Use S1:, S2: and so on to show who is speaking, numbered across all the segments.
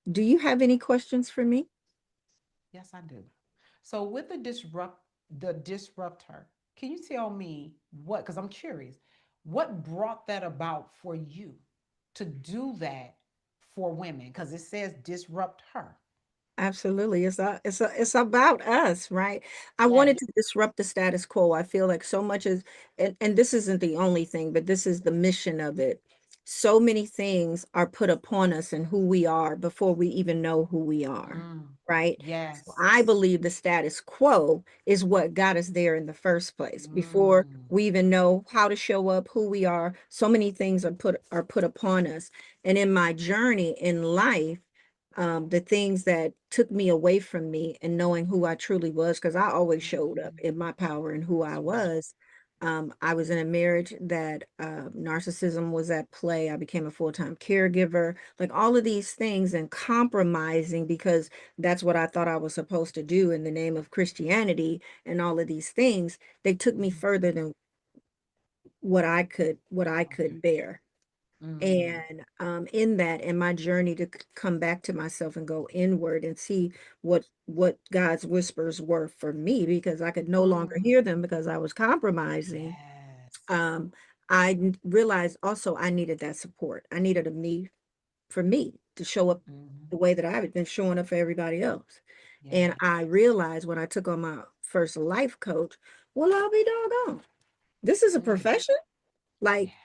S1: Do you have any questions for me?
S2: Yes, I do. So with the disruptor, can you tell me what, because I'm curious, what brought that about for you to do that for women? Because it says disrupt her.
S1: Absolutely. It's about us, right? I wanted
S2: Yes.
S1: to disrupt the status quo. I feel like so much is, and this isn't the only thing, but this is the mission of it. So many things are put upon us and who we are before we even know who we are,
S2: Mm,
S1: right? So
S2: yes.
S1: I believe the status quo is what got us there in the first place. Before
S2: Mm,
S1: we even know how to show up, who we are, so many things are put upon us. And in my journey in life, the things that took me away from me and knowing who I truly was, because I always showed up
S2: mm,
S1: in my power and who I
S2: that's right.
S1: was. I was in a marriage that narcissism was at play. I became a full-time caregiver, like all of these things, and compromising because that's what I thought I was supposed to do in the name of Christianity and all of these things. They took me
S2: Mhm.
S1: further than what I could
S2: Okay.
S1: bear.
S2: Mm,
S1: And in that, in my journey to come back to myself and go inward and see what God's whispers were for me, because I could no longer
S2: mm,
S1: hear them because I was compromising.
S2: yes.
S1: Um, realized also I needed that support. I needed a me for me to show up
S2: Mhm.
S1: the way that I had been showing up for everybody else. And
S2: Yes.
S1: I realized when I took on my first life coach, well, I'll be doggone. This is a
S2: Mm,
S1: profession. Like
S2: yes.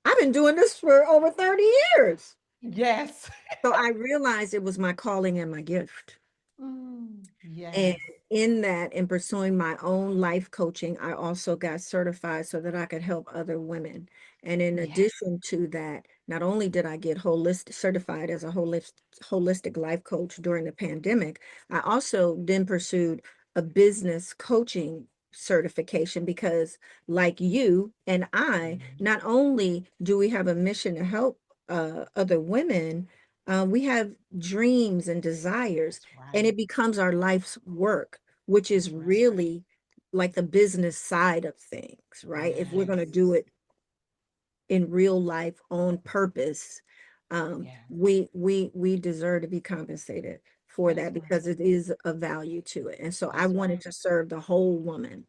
S1: I've been doing this for over 30 years.
S2: Yes.
S1: So I realized it was my calling and my gift. And
S2: Yes.
S1: in that, in pursuing my own life coaching, I also got certified so that I could help other women. And in
S2: Yes.
S1: addition to that, not only did I get holistic certified as a holistic life coach during the pandemic, I also then pursued a business coaching certification because, like you and I,
S2: Mhm.
S1: not only do we have a mission to help other women, we have dreams and desires,
S2: That's
S1: and
S2: right.
S1: it becomes our life's work, which is
S2: That's right.
S1: really like the business side of things, right? If we're going to
S2: Yes.
S1: do it in real life on purpose,
S2: Yes.
S1: we deserve to be compensated for
S2: That's
S1: that
S2: right.
S1: because it is a value to it. And so I
S2: That's
S1: wanted
S2: right.
S1: to serve the whole woman.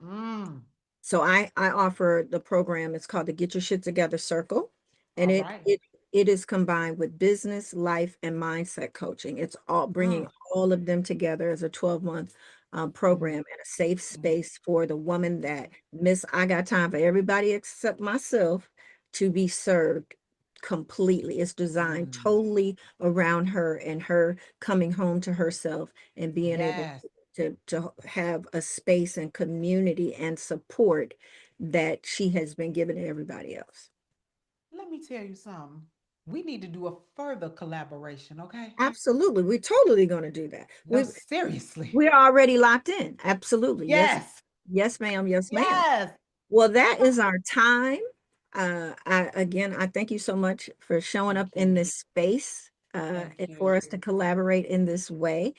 S2: Mm.
S1: So I offer the program. It's called the Get Your Shit Together Circle, and
S2: All
S1: it
S2: right.
S1: it it is combined with business, life, and mindset coaching. It's all bringing
S2: Mm.
S1: all of them together as a 12-month program
S2: Mm.
S1: and a safe
S2: Mm.
S1: space for the woman that miss. I got time for everybody except myself to be served completely. It's designed
S2: Mm.
S1: totally around her and her coming home to herself and being able
S2: Yes.
S1: to have a space and community and support that she has been given to everybody else.
S2: Let me tell you something. We need to do a further collaboration, okay?
S1: Absolutely. We're totally going to do that.
S2: No, seriously.
S1: We're already locked in. Absolutely. Yes.
S2: Yes.
S1: Yes, ma'am. Yes, ma'am.
S2: Yes.
S1: Well, that is our time. I thank you so much for showing up
S2: Thank
S1: in
S2: you.
S1: this space
S2: Thank
S1: and for
S2: you.
S1: us to collaborate in this way.